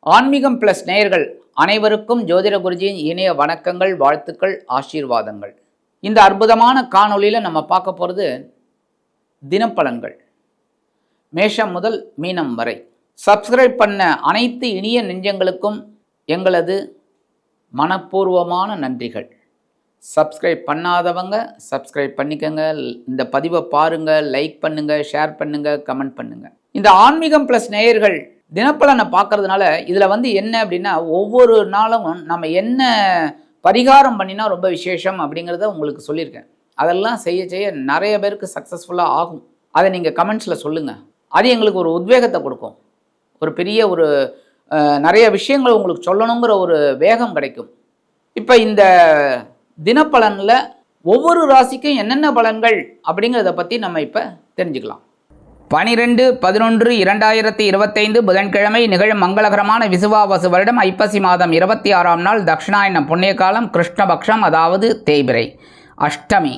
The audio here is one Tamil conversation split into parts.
ஆன்மீகம் பிளஸ் நேயர்கள் அனைவருக்கும் ஜோதிட குருஜியின் இணைய வணக்கங்கள், வாழ்த்துக்கள், ஆசீர்வாதங்கள். இந்த அற்புதமான காணொளியில் நம்ம பார்க்க போகிறது தினப்பலன்கள், மேஷம் முதல் மீனம் வரை. சப்ஸ்கிரைப் பண்ண அனைத்து இனிய நெஞ்சங்களுக்கும் எங்களது மனப்பூர்வமான நன்றிகள். சப்ஸ்கிரைப் பண்ணாதவங்க சப்ஸ்கிரைப் பண்ணிக்கங்க. இந்த பதிவை பாருங்கள், லைக் பண்ணுங்கள், ஷேர் பண்ணுங்கள், கமெண்ட் பண்ணுங்கள். இந்த ஆன்மீகம் ப்ளஸ் நேயர்கள் தினப்பலனை பார்க்கறதுனால இதில் என்ன அப்படின்னா, ஒவ்வொரு நாளும் நம்ம என்ன பரிகாரம் பண்ணினா ரொம்ப விசேஷம் அப்படிங்கிறத உங்களுக்கு சொல்லியிருக்கேன். அதெல்லாம் செய்ய செய்ய நிறைய பேருக்கு சக்ஸஸ்ஃபுல்லாக ஆகும். அதை நீங்கள் கமெண்ட்ஸில் சொல்லுங்கள். அது எங்களுக்கு ஒரு உத்வேகத்தை கொடுக்கும். ஒரு பெரிய நிறைய விஷயங்கள் உங்களுக்கு சொல்லணுங்கிற ஒரு வேகம் கிடைக்கும். இப்போ இந்த தினப்பலனில் ஒவ்வொரு ராசிக்கும் என்னென்ன பலன்கள் அப்படிங்கிறத பற்றி நம்ம இப்போ தெரிஞ்சுக்கலாம். 12/11/2025 புதன்கிழமை நிகழும் மங்களகரமான விசுவாவசு வருடம் ஐப்பசி மாதம் 26ஆம் நாள் தட்சிணாயன புண்ணிய காலம், கிருஷ்ணபக்ஷம், அதாவது தேய்பிறை, அஷ்டமி,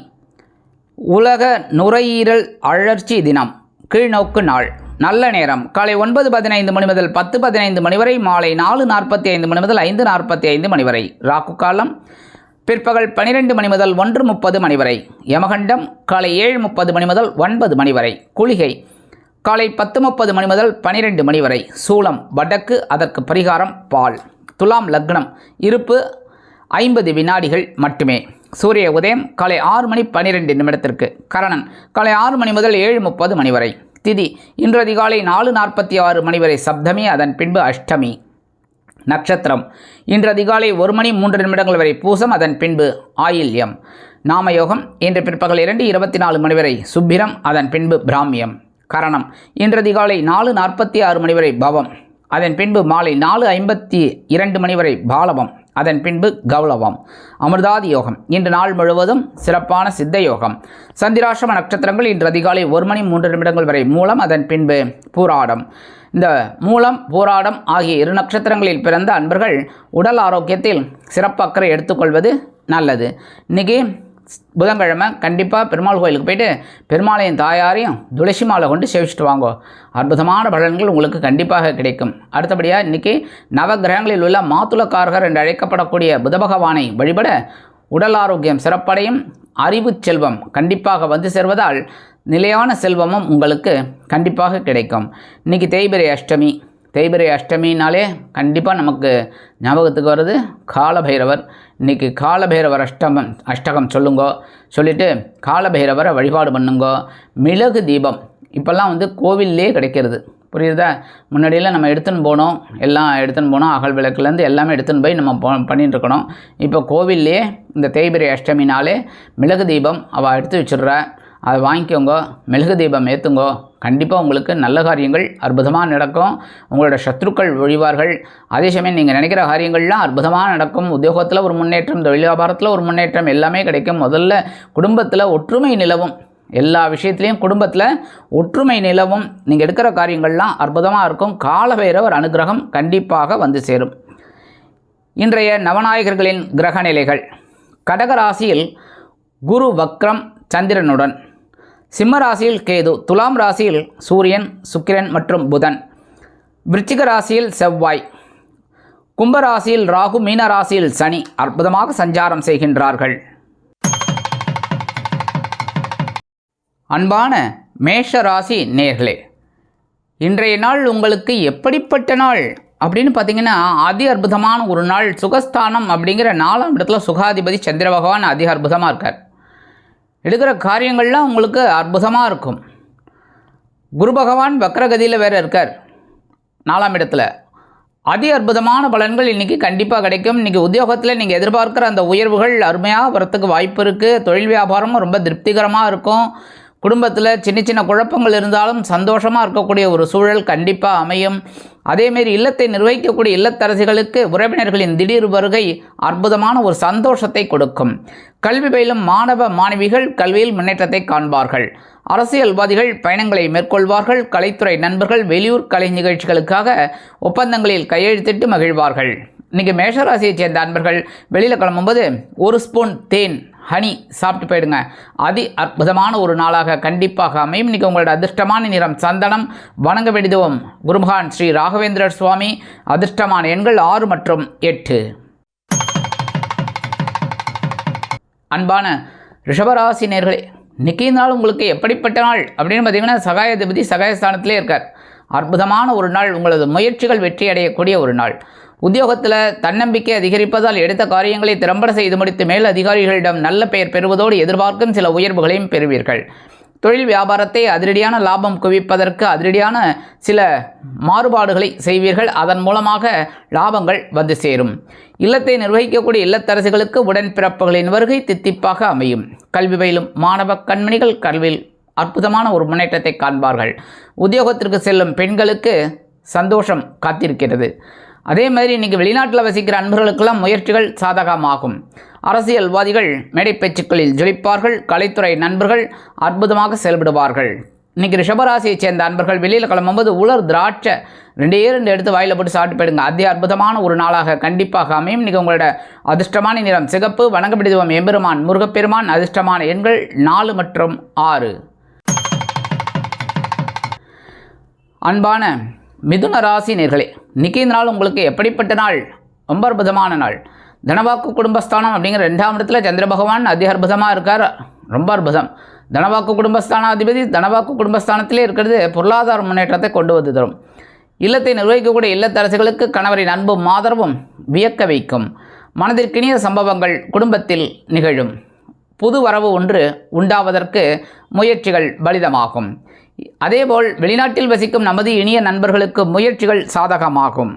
உலக நுரையீரல் அழற்சி தினம், கீழ்நோக்கு நாள். நல்ல நேரம் காலை 9:15 மணி முதல் 10:15 மணி வரை, மாலை 4:45 மணி முதல் 5:45 மணி வரை. ராகு காலம் பிற்பகல் 12 மணி முதல் 1:30 மணி வரை. யமகண்டம் காலை 7:30 மணி முதல் 9 மணி வரை. குளிகை காலை 10:30 மணி முதல் 12 மணி வரை. சூலம் வடக்கு, அதற்கு பரிகாரம் பால். துலாம் லக்னம், இருப்பு 50 வினாடிகள் மட்டுமே. சூரிய உதயம் காலை 6 மணி 12 நிமிடத்திற்கு. கரணன் காலை 6 மணி முதல் 7:30 மணி வரை. திதி இன்று அதிகாலை 4:46 மணி வரை சப்தமி, அதன் பின்பு அஷ்டமி. நட்சத்திரம் இன்று அதிகாலை 1 மணி 3 நிமிடங்கள் வரை பூசம், அதன் பின்பு ஆயில்யம். நாமயோகம் இன்று பிற்பகல் 2:24 மணி வரை சுப்பிரம், அதன் பின்பு பிராமியம். கரணம் இன்று அதிகாலை 4:46 மணி வரை பவம், அதன் பின்பு மாலை 4:52 மணி வரை பாலவம், அதன் பின்பு கௌலவம். அமிர்தாதி யோகம் இன்று நாள் முழுவதும் சிறப்பான சித்த யோகம். சந்திராசிரம நட்சத்திரங்கள் இன்று அதிகாலை 1 மணி 3 நிமிடங்கள் வரை மூலம், அதன் பின்பு பூராடம். இந்த மூலம் பூராடம் ஆகிய 2 நட்சத்திரங்களில் பிறந்த அன்பர்கள் உடல் ஆரோக்கியத்தில் சிறப்பு அக்கறை எடுத்துக்கொள்வது நல்லது. இன்றைக்கி புதன்கிழமை கண்டிப்பாக பெருமாள் கோயிலுக்கு போயிட்டு பெருமாளையும் தாயாரையும் துளசி மாலை கொண்டு சேவிச்சுட்டு வாங்கோ. அற்புதமான பலன்கள் உங்களுக்கு கண்டிப்பாக கிடைக்கும். அடுத்தபடியாக இன்றைக்கி நவகிரகங்களில் உள்ள மாத்துளக்காரகர் என்று அழைக்கப்படக்கூடிய புத பகவானை வழிபட உடல் ஆரோக்கியம் சிறப்படையும். அறிவு செல்வம் கண்டிப்பாக வந்து சேர்வதால் நிலையான செல்வமும் உங்களுக்கு கண்டிப்பாக கிடைக்கும். இன்றைக்கி தேய்பிறை அஷ்டமி. தேய்பிறை அஷ்டமினாலே கண்டிப்பாக நமக்கு ஞாபகத்துக்கு வருது காலபைரவர். இன்றைக்கி காலபைரவர் அஷ்டகம் சொல்லுங்கோ. சொல்லிவிட்டு காலபைரவரை வழிபாடு பண்ணுங்கோ. மிளகு தீபம் இப்போல்லாம் கோவில்லே கிடைக்கிறது, புரியுதா? முன்னாடியெல்லாம் நம்ம எடுத்துன்னு போனோம், அகல் விளக்குலேருந்து எல்லாமே எடுத்துன்னு போய் நம்ம பண்ணிட்டு இருக்கணும். இப்போ கோவில்லே இந்த தேய்பிறை அஷ்டமினாலே மிளகு தீபம் அவள் எடுத்து வச்சுடுறா. அதை வாங்கிக்கோங்க, மெழுகு தீபம் ஏற்றுங்கோ. கண்டிப்பாக உங்களுக்கு நல்ல காரியங்கள் அற்புதமாக நடக்கும். உங்களோட சத்ருக்கள் ஒழிவார்கள். அதே சமயம் நீங்கள் நினைக்கிற காரியங்கள்லாம் அற்புதமாக நடக்கும். உத்தியோகத்தில் ஒரு முன்னேற்றம், தொழில் வியாபாரத்தில் ஒரு முன்னேற்றம், எல்லாமே கிடைக்கும். முதல்ல குடும்பத்தில் ஒற்றுமை நிலவும். எல்லா விஷயத்துலேயும் குடும்பத்தில் ஒற்றுமை நிலவும். நீங்கள் எடுக்கிற காரியங்கள்லாம் அற்புதமாக இருக்கும். காலபைரவர் அனுகிரகம் கண்டிப்பாக வந்து சேரும். இன்றைய நவநாயகர்களின் கிரக நிலைகள். கடகராசியில் குரு வக்ரம் சந்திரனுடன், சிம்ம ராசியில் கேது, துலாம் ராசியில் சூரியன், சுக்கிரன் மற்றும் புதன், விருச்சிக ராசியில் செவ்வாய், கும்பராசியில் ராகு, மீன ராசியில் சனி அற்புதமாக சஞ்சாரம் செய்கின்றார்கள். அன்பான மேஷ ராசி நேயர்களே, இன்றைய நாள் உங்களுக்கு எப்படிப்பட்ட நாள் அப்படின்னு பார்த்தீங்கன்னா, அதி அற்புதமான ஒரு நாள். சுகஸ்தானம் அப்படிங்கிற 4ஆம் இடத்துல சுகாதிபதி சந்திர பகவான் அதிக அற்புதமாக இருக்கார். எடுக்கிற காரியங்கள்லாம் உங்களுக்கு அற்புதமாக இருக்கும். குரு பகவான் வக்ரகதியில் வேறு இருக்கார் 4ஆம் இடத்துல. அதி அற்புதமான பலன்கள் இன்றைக்கி கண்டிப்பாக கிடைக்கும். இன்றைக்கி உத்தியோகத்தில் நீங்கள் எதிர்பார்க்குற அந்த உயர்வுகள் அருமையாக வரத்துக்கு வாய்ப்பு இருக்குது. தொழில் வியாபாரமும் ரொம்ப திருப்திகரமாக இருக்கும். குடும்பத்தில் சின்ன சின்ன குழப்பங்கள் இருந்தாலும் சந்தோஷமாக இருக்கக்கூடிய ஒரு சூழல் கண்டிப்பாக அமையும். அதேமாரி இல்லத்தை நிர்வகிக்கக்கூடிய இல்லத்தரசிகளுக்கு உறவினர்களின் திடீர் வருகை அற்புதமான ஒரு சந்தோஷத்தை கொடுக்கும். கல்வி பயிலும் மாணவ மாணவிகள் கல்வியில் முன்னேற்றத்தை காண்பார்கள். அரசியல்வாதிகள் பயணங்களை மேற்கொள்வார்கள். கலைத்துறை நண்பர்கள் வெளியூர் கலை நிகழ்ச்சிகளுக்காக ஒப்பந்தங்களில் கையெழுத்திட்டு மகிழ்வார்கள். இன்றைக்கி மேஷராசியை சேர்ந்த அன்பர்கள் வெளியில் கிளம்பும்போது 1 ஸ்பூன் தேன் ஹனி சாப்பிட்டு போயிடுங்க. அதி அற்புதமான ஒரு நாளாக கண்டிப்பாக அமையும். இன்றைக்கி உங்களோட அதிர்ஷ்டமான நிறம் சந்தனம். வணங்க வேண்டியதும் குருமகான் ஸ்ரீ ராகவேந்திரர் சுவாமி. அதிர்ஷ்டமான எண்கள் 6 மற்றும் 8. அன்பான ரிஷபராசி நேயர்களே, இன்றைக்கி நாள் உங்களுக்கு எப்படிப்பட்ட நாள் அப்படின்னு பார்த்தீங்கன்னா, சகாயாதிபதி சகாயஸ்தானத்திலே இருக்கார். அற்புதமான ஒரு நாள். உங்களது முயற்சிகள் வெற்றி அடையக்கூடிய ஒரு நாள். உத்தியோகத்தில் தன்னம்பிக்கை அதிகரிப்பதால் எடுத்த காரியங்களை திறம்பட செய்து முடித்து மேல் அதிகாரிகளிடம் நல்ல பெயர் பெறுவதோடு எதிர்பார்க்கும் சில உயர்வுகளையும் பெறுவீர்கள். தொழில் வியாபாரத்தை அதிரடியான லாபம் குவிப்பதற்கு அதிரடியான சில மாறுபாடுகளை செய்வீர்கள். அதன் மூலமாக லாபங்கள் வந்து சேரும். இல்லத்தை நிர்வகிக்கக்கூடிய இல்லத்தரசிகளுக்கு உடன்பிறப்புகளின் வருகை தித்திப்பாக அமையும். கல்வி பயிலும் மாணவ கண்மணிகள் கல்வியில் அற்புதமான ஒரு முன்னேற்றத்தை காண்பார்கள். உத்தியோகத்திற்கு செல்லும் பெண்களுக்கு சந்தோஷம் காத்திருக்கிறது. அதே மாதிரி இன்றைக்கி வெளிநாட்டில் வசிக்கிற அன்பர்களுக்கெல்லாம் முயற்சிகள் சாதகமாகும். அரசியல்வாதிகள் மேடை பேச்சுக்களில் ஜொலிப்பார்கள். கலைத்துறை நண்பர்கள் அற்புதமாக செயல்படுவார்கள். இன்றைக்கி ரிஷபராசியைச் சேர்ந்த அன்பர்கள் வெளியில் கிளம்பும்போது உலர் திராட்சை 2 எடுத்து வாயில் போட்டு சாப்பிட்டு போயிடுங்க. அதி அற்புதமான ஒரு நாளாக கண்டிப்பாக அமையும். இன்றைக்கி உங்களோட அதிர்ஷ்டமான நிறம் சிகப்பு. வணங்கப்படி தெய்வம் எம்பெருமான் முருகப்பெருமான். அதிர்ஷ்டமான எண்கள் 4 மற்றும் 6. அன்பான மிதுன ராசி நேர்களே, இன்றைக்கி நாள் உங்களுக்கு எப்படிப்பட்ட நாள்? ரொம்ப அற்புதமான நாள். தனவாக்கு குடும்பஸ்தானம் அப்படிங்கிற 2ஆம் இடத்துல சந்திர பகவான் அதி அற்புதமாக இருக்கார். ரொம்ப அற்புதம். தனவாக்கு குடும்பஸ்தானாதிபதி தனவாக்கு குடும்பஸ்தானத்திலே இருக்கிறது பொருளாதார முன்னேற்றத்தை கொண்டு வந்து தரும். இல்லத்தை நிர்வகிக்கக்கூடிய இல்லத்தரசிகளுக்கு கணவரின் அன்பும் ஆதரவும் வியக்க வைக்கும். மனதிற்கினிய சம்பவங்கள் குடும்பத்தில் நிகழும். புது வரவு ஒன்று உண்டாவதற்கு முயற்சிகள் பலிதமாகும். அதேபோல் வெளிநாட்டில் வசிக்கும் நமது இனிய நண்பர்களுக்கு முயற்சிகள் சாதகமாகும்.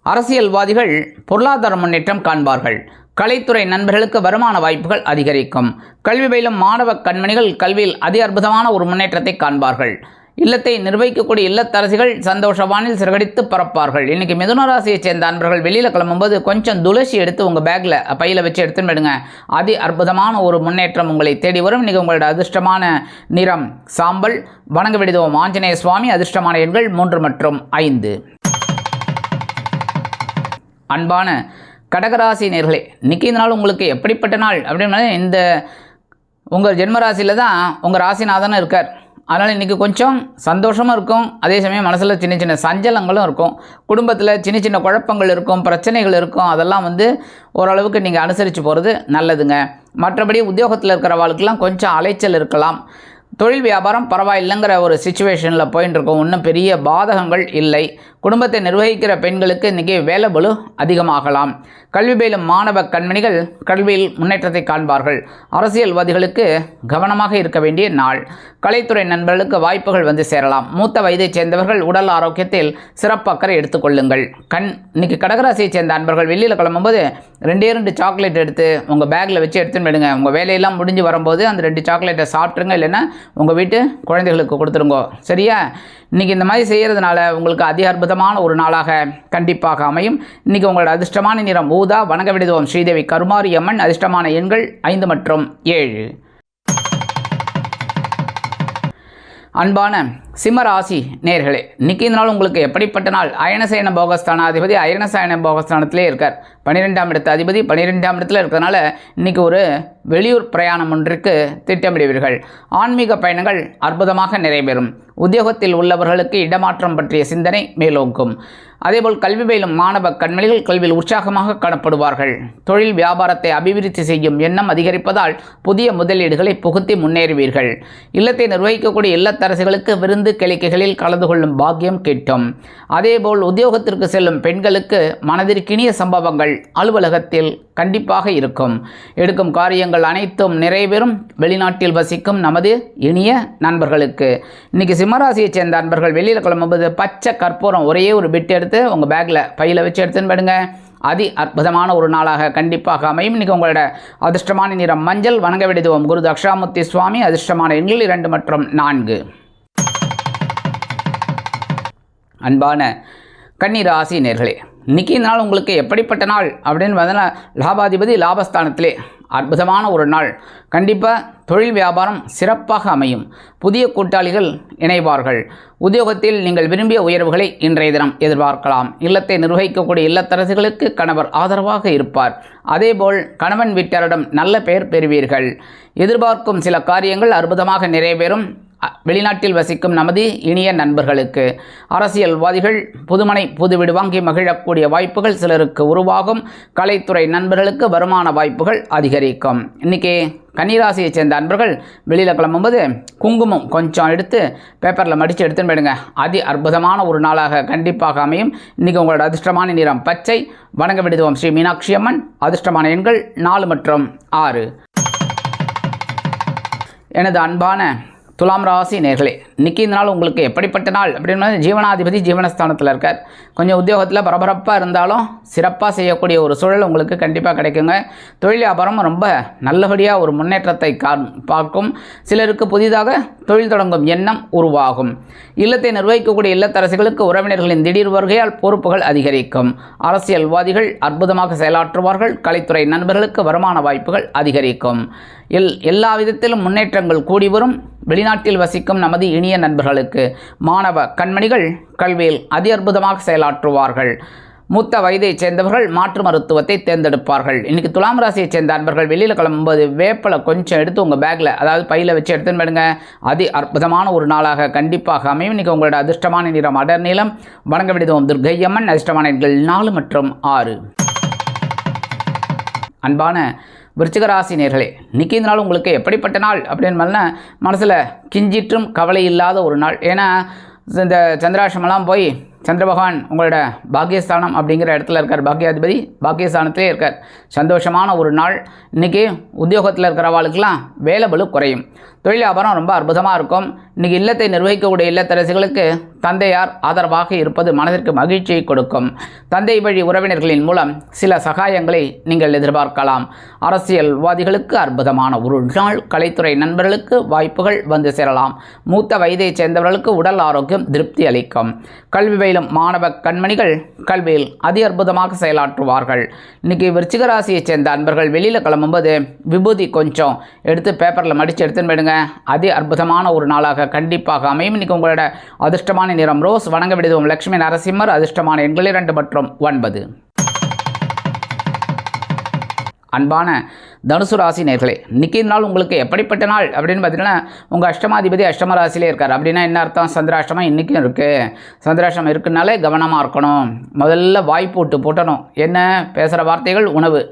அரசியல்வாதிகள் பொருளாதார முன்னேற்றம் காண்பார்கள். கலைத்துறை நண்பர்களுக்கு வருமான வாய்ப்புகள் அதிகரிக்கும். கல்வி பயிலும் மாணவ கண்மணிகள் கல்வியில் அதி அற்புதமான ஒரு முன்னேற்றத்தை காண்பார்கள். இல்லத்தை நிர்வகிக்கக்கூடிய இல்லத்தரசிகள் சந்தோஷவானில் சிறகடித்து பறப்பார்கள். இன்றைக்கி மிதுன ராசியைச் சேர்ந்த அன்பர்கள் வெளியில் கிளம்பும்போது கொஞ்சம் துளசி எடுத்து உங்கள் பேக்கில் பையில் வச்சு எடுத்துன்னு போயிடுங்க. அதி அற்புதமான ஒரு முன்னேற்றம் உங்களை தேடி வரும். இன்றைக்கி உங்களோட அதிர்ஷ்டமான நிறம் சாம்பல். வணங்க வேண்டியதும் ஆஞ்சநேய சுவாமி. அதிர்ஷ்டமான எண்கள் 3 மற்றும் 5. அன்பான கடகராசி நேர்களே, இன்றைக்கி இந்த நாள் உங்களுக்கு எப்படிப்பட்ட நாள் அப்படின்னா, இந்த உங்கள் ஜென்மராசியில் தான் உங்கள் ராசிநாதன் இருக்கார். அதனால் இன்றைக்கி கொஞ்சம் சந்தோஷமும் இருக்கும். அதே சமயம் மனசில் சின்ன சின்ன சஞ்சலங்களும் இருக்கும். குடும்பத்தில் சின்ன சின்ன குழப்பங்கள் இருக்கும், பிரச்சனைகள் இருக்கும். அதெல்லாம் ஓரளவுக்கு நீங்கள் அனுசரித்து போகிறது நல்லதுங்க. மற்றபடி உத்தியோகத்தில் இருக்கிறவாளுக்கெல்லாம் கொஞ்சம் அலைச்சல் இருக்கலாம். தொழில் வியாபாரம் பரவாயில்லைங்கிற ஒரு சிச்சுவேஷனில் போயின்னு இருக்கும். ஒன்றும் பெரிய பாதகங்கள் இல்லை. குடும்பத்தை நிர்வகிக்கிற பெண்களுக்கு இன்றைக்கி வேலை பளு அதிகமாகலாம். கல்வி பயிலும் மாணவ கண்மணிகள் கல்வியில் முன்னேற்றத்தை காண்பார்கள். அரசியல்வாதிகளுக்கு கவனமாக இருக்க வேண்டிய நாள். கலைத்துறை நண்பர்களுக்கு வாய்ப்புகள் வந்து சேரலாம். மூத்த வயதைச் சேர்ந்தவர்கள் உடல் ஆரோக்கியத்தில் சிறப்பு அக்கறை எடுத்துக்கொள்ளுங்கள். இன்றைக்கி கடகராசியை சேர்ந்த அன்பர்கள் வெளியில் கிளம்பும்போது 2 சாக்லேட் எடுத்து உங்கள் பேக்கில் வச்சு எடுத்துன்னு போயிடுங்க. உங்கள் வேலையெல்லாம் முடிஞ்சு வரும்போது அந்த 2 சாக்லேட்டை சாப்பிட்ருங்க. இல்லைன்னா உங்கள் வீட்டு குழந்தைகளுக்கு கொடுத்துருங்கோ. சரியா? இன்றைக்கி இந்த மாதிரி செய்கிறதுனால உங்களுக்கு அதி அற்புதமான ஒரு நாளாக கண்டிப்பாக அமையும். இன்றைக்கி உங்களோட அதிர்ஷ்டமான நிறம் ஊதா. வணங்க வேண்டியதும் ஸ்ரீதேவி கருமாரி அம்மன். அதிர்ஷ்டமான எண்கள் 5 மற்றும் 7. அன்பான சிம்மராசி நேர்களே, இன்றைக்கி இந்த நாள் உங்களுக்கு எப்படிப்பட்ட நாள்? அயனசயன போகஸ்தானாதிபதி அயனசயன போகஸ்தானத்திலே இருக்கார். 12ஆம் இடத்து அதிபதி 12ஆம் இடத்துல இருக்கிறதுனால இன்றைக்கி ஒரு வெளியூர் பிரயாணம் ஒன்றிற்கு திட்டமிடுவீர்கள். ஆன்மீக பயணங்கள் அற்புதமாக நிறைவேறும். உத்தியோகத்தில் உள்ளவர்களுக்கு இடமாற்றம் பற்றிய சிந்தனை மேலோங்கும். அதேபோல் கல்வி பயிலும் மாணவ கண்மணிகள் கல்வியில் உற்சாகமாக காணப்படுவார்கள். தொழில் வியாபாரத்தை அபிவிருத்தி செய்யும் எண்ணம் அதிகரிப்பதால் புதிய முதலீடுகளை புகுத்தி முன்னேறுவீர்கள். இல்லத்தை நிர்வகிக்கக்கூடிய இல்லத்தரசிகளுக்கு விருந்து கிளைக்கைகளில் கலந்து கொள்ளும் பாக்கியம் கிட்டும். அதேபோல் உத்தியோகத்திற்கு செல்லும் பெண்களுக்கு மனதிற்கினிய சம்பவங்கள் அலுவலகத்தில் கண்டிப்பாக இருக்கும். எடுக்கும் காரியங்கள் அனைத்தும் நிறைவேறும். வெளிநாட்டில் வசிக்கும் நமது இனிய நண்பர்களுக்கு இன்றைக்கி சிம்மராசியைச் சேர்ந்த நண்பர்கள் வெளியில் கிளம்பும்போது பச்சை கற்பூரம் ஒரே ஒரு பிட் எடுத்து உங்கள் பேக்கில் பையில் வச்சு எடுத்துன்னு போயிடுங்க. அதி அற்புதமான ஒரு நாளாக கண்டிப்பாக அமையும். இன்றைக்கி உங்களோட அதிர்ஷ்டமான நிறம் மஞ்சள். வணங்க வேண்டியதும் குரு தக்ஷாமூர்த்தி சுவாமி. அதிர்ஷ்டமான எண்கள் 2 மற்றும் 4. அன்பான கன்னிராசி நேர்களே, இன்றைக்கி இந்த நாள் உங்களுக்கு எப்படிப்பட்ட நாள் அப்படின்னு பார்த்தீங்கன்னா, லாபாதிபதி லாபஸ்தானத்திலே அற்புதமான ஒரு நாள். கண்டிப்பாக தொழில் வியாபாரம் சிறப்பாக அமையும். புதிய கூட்டாளிகள் இணைவார்கள். உத்தியோகத்தில் நீங்கள் விரும்பிய உயர்வுகளை இன்றைய தினம் எதிர்பார்க்கலாம். இல்லத்தை நிர்வகிக்கக்கூடிய இல்லத்தரசிகளுக்கு கணவர் ஆதரவாக இருப்பார். அதேபோல் கணவன் வீட்டாரிடம் நல்ல பெயர் பெறுவீர்கள். எதிர்பார்க்கும் சில காரியங்கள் அற்புதமாக நிறைவேறும். வெளிநாட்டில் வசிக்கும் நமது இனிய நண்பர்களுக்கு, அரசியல்வாதிகள் புதுமனை புது வீடு வாங்கி மகிழக்கூடிய வாய்ப்புகள் சிலருக்கு உருவாகும். கலைத்துறை நண்பர்களுக்கு வருமான வாய்ப்புகள் அதிகரிக்கும். இன்றைக்கி கன்னிராசியை சேர்ந்த நண்பர்கள் வெளியில் கிளம்பும்போது குங்குமம் கொஞ்சம் எடுத்து பேப்பரில் மடித்து எடுத்துன்னு போயிடுங்க. அதி அற்புதமான ஒரு நாளாக கண்டிப்பாக அமையும். இன்றைக்கி உங்களோட அதிர்ஷ்டமான நிறம் பச்சை. வணங்க விடுவோம் ஸ்ரீ மீனாட்சி அம்மன். அதிர்ஷ்டமான எண்கள் 4 மற்றும் 6. எனது அன்பான துலாம் ராசி நேர்களே, இன்றைக்கி இந்த நாள் உங்களுக்கு எப்படிப்பட்ட நாள் அப்படின்னா, ஜீவனாதிபதி ஜீவனஸ்தானத்தில் இருக்கார். கொஞ்சம் உத்தியோகத்தில் பரபரப்பாக இருந்தாலும் சிறப்பாக செய்யக்கூடிய ஒரு சூழல் உங்களுக்கு கண்டிப்பாக கிடைக்குங்க. தொழில் வியாபாரம் ரொம்ப நல்லபடியாக ஒரு முன்னேற்றத்தை பார்க்கும். சிலருக்கு புதிதாக தொழில் தொடங்கும் எண்ணம் உருவாகும். இல்லத்தை நிர்வகிக்கக்கூடிய இல்லத்தரசிகளுக்கு உறவினர்களின் திடீர் வருகையால் பொறுப்புகள் அதிகரிக்கும். அரசியல்வாதிகள் அற்புதமாக செயலாற்றுவார்கள். கலைத்துறை நண்பர்களுக்கு வருமான வாய்ப்புகள் அதிகரிக்கும். எல்லா விதத்திலும் முன்னேற்றங்கள் கூடி வரும். வெளிநாட்டில் வசிக்கும் நமது இனிய நண்பர்களுக்கு, மாணவ கண்மணிகள் கல்வியில் அதி அற்புதமாக செயலாற்றுவார்கள். மூத்த வயதைச் சேர்ந்தவர்கள் மாற்று மருத்துவத்தை தேர்ந்தெடுப்பார்கள். இன்றைக்கி துலாம் ராசியைச் சேர்ந்த நண்பர்கள் வெளியில் கிளம்பும்போது வேப்பலை கொஞ்சம் எடுத்து உங்கள் பேக்கில், அதாவது பையில் வச்சு எடுத்துன்னு போயிடுங்க. அதி அற்புதமான ஒரு நாளாக கண்டிப்பாக அமையும். இன்றைக்கி உங்களோட அதிர்ஷ்டமான நிறம் அடர் நீளம். வணங்க விடுவோம் துர்க்கையம்மன். அதிர்ஷ்டமான எண்கள் 4 மற்றும் 6. அன்பான விருச்சிக ராசி நேர்களே, இன்றைக்கி இந்த நாள் உங்களுக்கு எப்படிப்பட்ட நாள் அப்படின்னு மனசில் கிஞ்சிற்றும் கவலை இல்லாத ஒரு நாள். ஏன்னா இந்த சந்திராஷ்டமெல்லாம் போய் சந்திர பகவான் உங்களோட பாக்கியஸ்தானம் அப்படிங்கிற இடத்துல இருக்கார். பாக்கியாதிபதி பாக்கியஸ்தானத்திலே இருக்கார். சந்தோஷமான ஒரு நாள். இன்றைக்கி உத்தியோகத்தில் இருக்கிறவாளுக்கெல்லாம் வேலை பளு குறையும். தொழில் வியாபாரம் ரொம்ப அற்புதமாக இருக்கும். இன்றைக்கி இல்லத்தை நிர்வகிக்கக்கூடிய இல்லத்தரசிகளுக்கு தந்தையார் ஆதரவாக இருப்பது மனதிற்கு மகிழ்ச்சியை கொடுக்கும். தந்தை வழி உறவினர்களின் மூலம் சில சகாயங்களை நீங்கள் எதிர்பார்க்கலாம். அரசியல்வாதிகளுக்கு அற்புதமான ஒரு நாள். கலைத்துறை நண்பர்களுக்கு வாய்ப்புகள் வந்து சேரலாம். மூத்த வயதைச் சேர்ந்தவர்களுக்கு உடல் ஆரோக்கியம் திருப்தி அளிக்கும். கல்வி பயிலும் மாணவ கண்மணிகள் கல்வியில் அதி அற்புதமாக செயலாற்றுவார்கள். இன்றைக்கி விருச்சிக ராசியைச் சேர்ந்த அன்பர்கள் வெளியில் கிளம்பும்போது விபூதி கொஞ்சம் எடுத்து பேப்பரில் மடித்து எடுத்துன்னு போயிடுங்க. அதி அற்புதமான ஒரு நாளாக கண்டிப்பாக அமையும். இன்றைக்கி உங்களோட அதிர்ஷ்டமான நிறம் ரோஸ். வணங்க விடுவோம் லட்சுமி நரசிம்மர். அதிர்ஷ்டமான எண்கள் 2 மற்றும் 9. அன்பான தனுசு ராசி நேர்களே, இன்றைக்கி நாள் உங்களுக்கு எப்படிப்பட்ட நாள் அப்படின்னு பார்த்தீங்கன்னா, உங்கள் அஷ்டமாதிபதி அஷ்டம ராசியிலே இருக்கார். அப்படின்னா என்ன அர்த்தம்? சந்திராஷ்டமம் இன்றைக்கும் இருக்குது. சந்திராஷ்டமம் இருக்குனாலே கவனமாக இருக்கணும். முதல்ல வாய்ப்பு விட்டு போட்டணும். என்ன பேசுகிற வார்த்தைகள், உணவு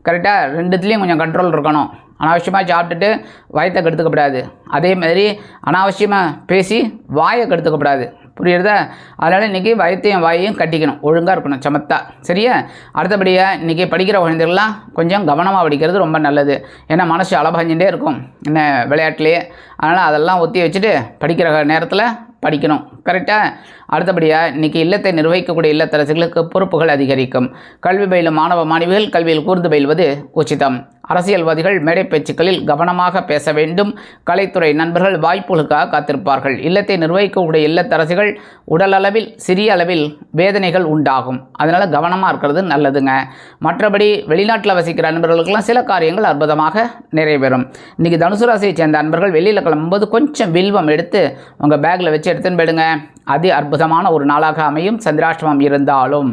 கரெக்டாக ரெண்டுத்துலேயும் கொஞ்சம் கண்ட்ரோல் இருக்கணும். அனாவசியமாக சாப்பிட்டுட்டு வயத்தை கெடுத்துக்கப்படாது. அதேமாதிரி அனாவசியமாக பேசி வாயை கெடுத்துக்கப்படாது. புரியுறதா? அதனால் இன்றைக்கி வயத்தையும் வாயையும் கட்டிக்கணும். ஒழுங்காக இருக்கணும், சமத்தா. சரியா? அடுத்தபடியாக இன்றைக்கி படிக்கிற குழந்தைகள்லாம் கொஞ்சம் கவனமாக படிக்கிறது ரொம்ப நல்லது. ஏன்னா மனசு அளபாஞ்சிகிட்டே இருக்கும் என்ன விளையாட்டுலேயே. அதனால் அதெல்லாம் ஒத்தி வச்சுட்டு படிக்கிற நேரத்தில் படிக்கணும். கரெக்டாக? அடுத்தபடியாக இன்றைக்கி இல்லத்தை நிர்வகிக்கக்கூடிய இல்லத்தரசிகளுக்கு பொறுப்புகள் அதிகரிக்கும். கல்வி பயிலும் மாணவ மாணவிகள் கல்வியில் கூர்ந்து பயில்வது உச்சிதம். அரசியல்வாதிகள் மேடை பேச்சுக்களில் கவனமாக பேச வேண்டும். கலைத்துறை நண்பர்கள் வாய்ப்புகளுக்காக காத்திருப்பார்கள். இல்லத்தை நிர்வகிக்கக்கூடிய இல்லத்தரசிகள் உடல் அளவில் சிறிய அளவில் வேதனைகள் உண்டாகும். அதனால் கவனமாக இருக்கிறது நல்லதுங்க. மற்றபடி வெளிநாட்டில் வசிக்கிற நண்பர்களுக்கெல்லாம் சில காரியங்கள் அற்புதமாக நிறைவேறும். இன்றைக்கி தனுசு ராசியை சேர்ந்த நண்பர்கள் வெளியில் கிளம்பும்போது கொஞ்சம் வில்வம் எடுத்து உங்கள் பேக்கில் வச்சு எடுத்துன்னு போயிடுங்க. அதி அற்புதமான ஒரு நாளாக அமையும். சந்திராஷ்டமம் இருந்தாலும்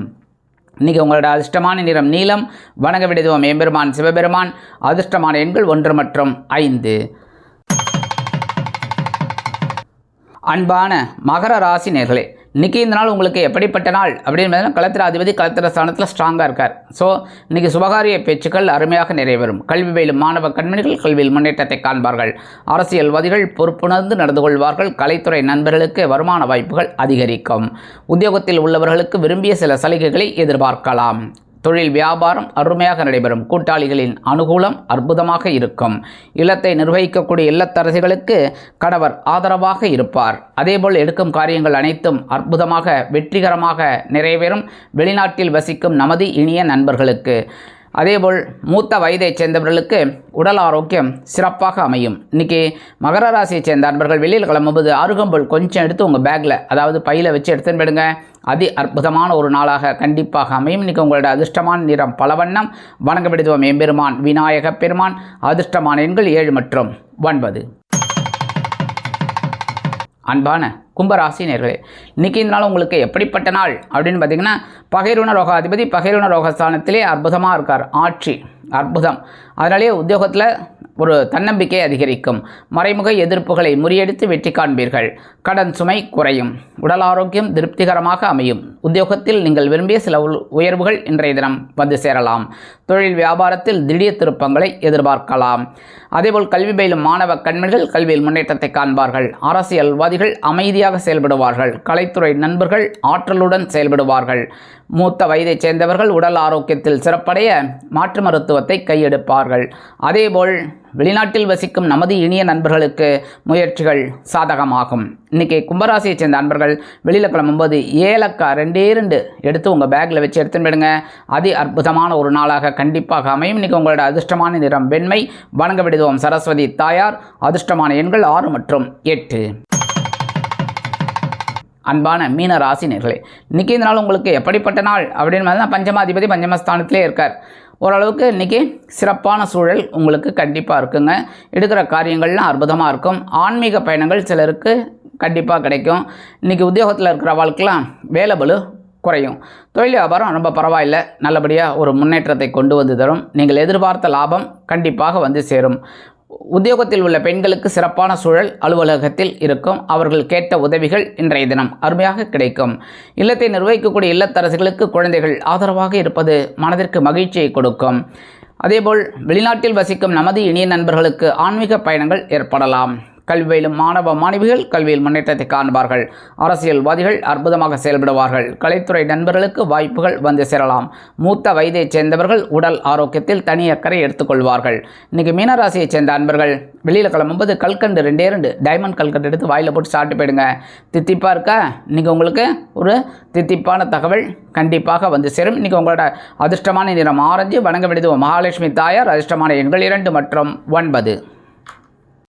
இன்றைக்கி உங்களோட அதிர்ஷ்டமான நிறம் நீலம். வணங்க விடுவோம் எம்பெருமான் சிவபெருமான். அதிர்ஷ்டமான எண்கள் 1 மற்றும் 5. அன்பான மகர ராசி நேர்களே, இன்றைக்கி இந்த நாள் உங்களுக்கு எப்படிப்பட்ட நாள் அப்படின்னு பார்த்தீங்கன்னா, களத்திராதிபதி களத்திர ஸ்தானத்தில் ஸ்ட்ராங்காக இருக்கார். ஸோ இன்றைக்கி சுபகாரிய பேச்சுக்கள் அருமையாக நிறைவேறும். கல்வி பயிலும் மாணவ கண்மணிகள் கல்வியில் முன்னேற்றத்தை காண்பார்கள். அரசியல்வாதிகள் பொறுப்புணர்ந்து நடந்து கொள்வார்கள். கலைத்துறை நண்பர்களுக்கு வருமான வாய்ப்புகள் அதிகரிக்கும். உத்தியோகத்தில் உள்ளவர்களுக்கு விரும்பிய சில சலுகைகளை எதிர்பார்க்கலாம். தொழில் வியாபாரம் அருமையாக நடைபெறும். கூட்டாளிகளின் அனுகூலம் அற்புதமாக இருக்கும். இல்லத்தை நிர்வகிக்கக்கூடிய இல்லத்தரசிகளுக்கு கணவர் ஆதரவாக இருப்பார். அதேபோல் எடுக்கும் காரியங்கள் அனைத்தும் அற்புதமாக வெற்றிகரமாக நிறைவேறும். வெளிநாட்டில் வசிக்கும் நமது இனிய நண்பர்களுக்கு அதேபோல் மூத்த வயதைச் சேர்ந்தவர்களுக்கு உடல் ஆரோக்கியம் சிறப்பாக அமையும். இன்றைக்கி மகர ராசியைச் சேர்ந்த அன்பர்கள் வெளியில் கிளம்பும்போது அருகம்புல் கொஞ்சம் எடுத்து உங்கள் பேக்கில், அதாவது பையில் வச்சு எடுத்துன்னு போயிடுங்க. அதி அற்புதமான ஒரு நாளாக கண்டிப்பாக அமையும். இன்றைக்கி உங்களோட அதிர்ஷ்டமான நிறம் பலவண்ணம். வணங்க விடுவோம் எம்பெருமான் விநாயக பெருமான். அதிர்ஷ்டமான எண்கள் 7 மற்றும் 9. அன்பான கும்பராசி நேர்களே, இன்றைக்கி இந்த நாள் உங்களுக்கு எப்படிப்பட்ட நாள் அப்படின்னு பார்த்தீங்கன்னா, பகைருண ரோகாதிபதி பகைருண ரோகஸ்தானத்திலே அற்புதமாக இருக்கார். ஆட்சி அற்புதம். அதனாலே உத்தியோகத்தில் ஒரு தன்னம்பிக்கை அதிகரிக்கும். மறைமுக எதிர்ப்புகளை முறியடித்து வெற்றி காண்பீர்கள். கடன் சுமை குறையும். உடல் ஆரோக்கியம் திருப்திகரமாக அமையும். உத்தியோகத்தில் நீங்கள் விரும்பிய சில உயர்வுகள் இன்றைய தினம் வந்து சேரலாம். தொழில் வியாபாரத்தில் திடீர் திருப்பங்களை எதிர்பார்க்கலாம். அதேபோல் கல்வி பயிலும் மாணவ கண்மணிகள் கல்வியில் முன்னேற்றத்தை காண்பார்கள். அரசியல்வாதிகள் அமைதியாக செயல்படுவார்கள். கலைத்துறை நண்பர்கள் ஆற்றலுடன் செயல்படுவார்கள். மூத்த வயதைச் சேர்ந்தவர்கள் உடல் ஆரோக்கியத்தில் சிறப்படைய மாற்று மருத்துவத்தை கையெடுப்பார்கள். அதேபோல் வெளிநாட்டில் வசிக்கும் நமது இனிய நண்பர்களுக்கு முயற்சிகள் சாதகமாகும். இன்றைக்கி கும்பராசியைச் சேர்ந்த நண்பர்கள் வெளியில் கிளம்பும்போது ஏலக்காய் 2 எடுத்து உங்கள் பேக்கில் வச்சு எடுத்துன்னு போயிடுங்க. அதி அற்புதமான ஒரு நாளாக கண்டிப்பாக அமையும். இன்றைக்கி உங்களோட அதிர்ஷ்டமான நிறம் வெண்மை. வணங்க விடுவோம் சரஸ்வதி தாயார். அதிர்ஷ்டமான எண்கள் 6 மற்றும் 8. அன்பான மீன ராசி நேர்களே, இன்றைக்கி இந்த நாள் உங்களுக்கு எப்படிப்பட்ட நாள் அப்படின்னு பார்த்தா, பஞ்சமாதிபதி பஞ்சமஸ்தானத்திலே இருக்கார். ஓரளவுக்கு இன்றைக்கி சிறப்பான சூழல் உங்களுக்கு கண்டிப்பாக இருக்குங்க. எடுக்கிற காரியங்கள்லாம் அற்புதமாக இருக்கும். ஆன்மீக பயணங்கள் சிலருக்கு கண்டிப்பாக கிடைக்கும். இன்றைக்கி உத்தியோகத்தில் இருக்கிற வாழ்க்கைலாம் வேலை பளு குறையும். தொழில் வியாபாரம் ரொம்ப பரவாயில்லை, நல்லபடியாக ஒரு முன்னேற்றத்தை கொண்டு வந்து தரும். நீங்கள் எதிர்பார்த்த லாபம் கண்டிப்பாக வந்து சேரும். உத்தியோகத்தில் உள்ள பெண்களுக்கு சிறப்பான சூழல் அலுவலகத்தில் இருக்கும். அவர்கள் கேட்ட உதவிகள் இன்றைய தினம் அருமையாக கிடைக்கும். இல்லத்தை நிர்வகிக்கக்கூடிய இல்லத்தரசிகளுக்கு குழந்தைகள் ஆதரவாக இருப்பது மனதிற்கு மகிழ்ச்சியை கொடுக்கும். அதேபோல் வெளிநாட்டில் வசிக்கும் நமது இனிய நண்பர்களுக்கு ஆன்மீக பயணங்கள் ஏற்படலாம். கல்வி பயிலும் மாணவ மாணவிகள் கல்வியில் முன்னேற்றத்தை காண்பார்கள். அரசியல்வாதிகள் அற்புதமாக செயல்படுவார்கள். கலைத்துறை நண்பர்களுக்கு வாய்ப்புகள் வந்து சேரலாம். மூத்த வயதைச் சேர்ந்தவர்கள் உடல் ஆரோக்கியத்தில் தனி அக்கறை எடுத்துக்கொள்வார்கள். இன்றைக்கி மீனராசியைச் சேர்ந்த அன்பர்கள் வெளியில் கிளம்பும்போது கல்கண்டு 2 டைமண்ட் கல்கண்டு எடுத்து வாயில் போட்டு சாப்பிட்டு போயிடுங்க. தித்திப்பாக இருக்கா? இன்றைக்கி உங்களுக்கு ஒரு தித்திப்பான தகவல் கண்டிப்பாக வந்து சேரும். இன்றைக்கி உங்களோட அதிர்ஷ்டமான நிறம் ஆரஞ்சு. வணங்க விடுவோம் மகாலட்சுமி தாயார். அதிர்ஷ்டமான எண்கள் 2 மற்றும் 9.